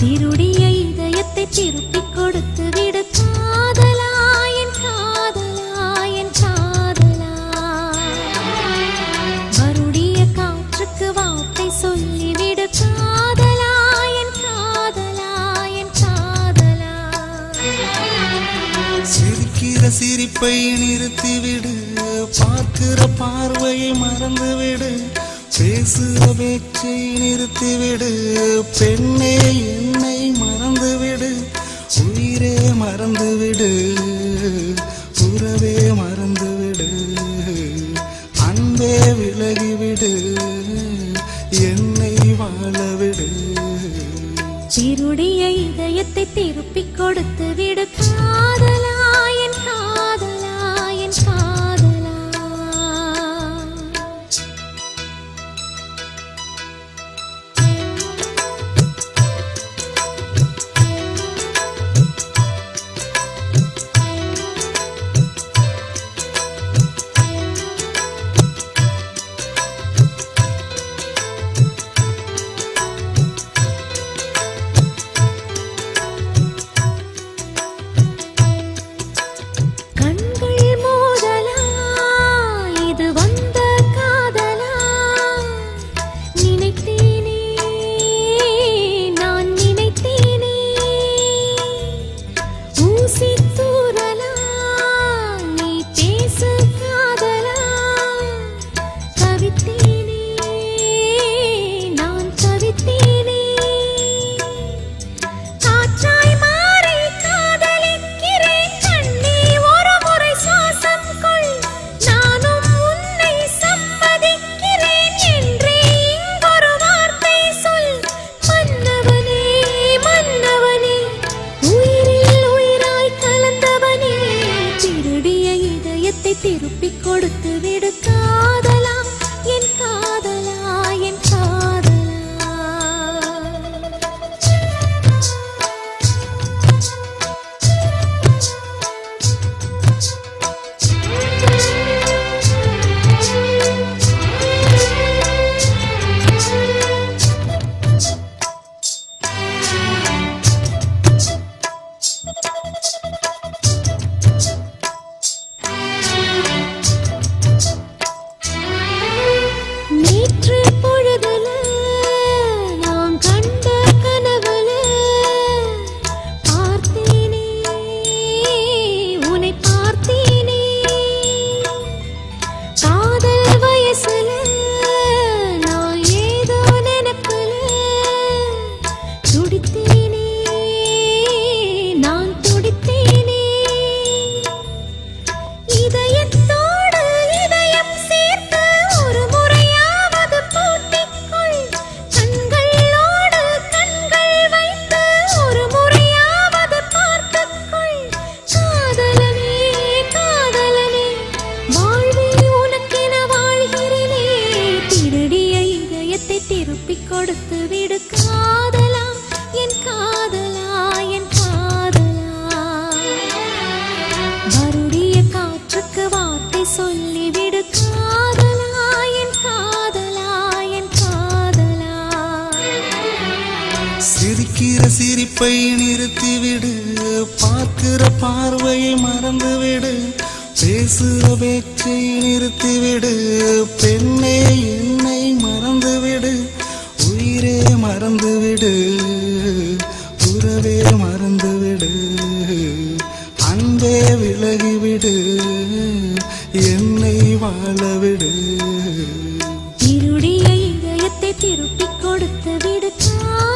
திருடிய இதயத்தை திருப்பிக் கொடுத்து விடு காதலா, என் காதலா, என் காதலா. வருடிய காற்றுக்கு வார்த்தை சொல்லிவிடு காதலா, என் காதலா, என் காதலா. சிரிக்கிற சிரிப்பை நிறுத்திவிடு, பார்க்கிற பார்வையை மறந்துவிடு, பேசுகிற பேச்சை நிறுத்திவிடு, பெண்ணே என்னை மறந்துவிடு, உயிரே மறந்துவிடு, உறவே மறந்துவிடு, அன்பே விலகிவிடு, என்னை வாழவிடு. திருடிய இதயத்தை திருப்பிக் கொடுத்து விடு காதலா, என் காதலா, என் காதலா. திருப்பிக் கொடுத்து விடு காதலா, என் காதலா, என் காதலா. நேற்று பொழுதுல நான் கண்ட கனவுல பார்த்தேனே, உன்னை பார்த்தேனே. காதல் வயசுல நான் ஏதோ நினைப்புல துடித்தேனே, நான் துடித்தேனே. இதயத்தோடு இதயம் சேர்த்து ஒரு முறையாவது பூட்டிக்கொள், கண்களோடு கண்கள் வைத்து ஒரு முறையாவது பார்த்துக்கொள். காதலனே, காதலனே, வாழ்வே உனக்கென வாழ்கிறேனே. திருடிய இதயத்தை திருப்பிக் கொடுத்து விடு காதலா, என் காதலா, என் காதலா. வருடிய காற்றுக்கு வார்த்தை சொல்லிவிடு காதலா, என் காதலா, என் காதலா. சிரிக்கிற சிரிப்பை நிறுத்திவிடு, பார்க்கிற பார்வையை மறந்துவிடு, பேசுகிற பேச்சை நிறுத்திவிடு, பெண்ணே என்னை மறந்துவிடு, உயிரே மறந்துவிடு, உறவே மறந்துவிடு, அன்பே விலகிவிடு, என்னை வாழவிடு. திருடிய இதயத்தை திருப்பிக் கொடுத்து விடு காதலா.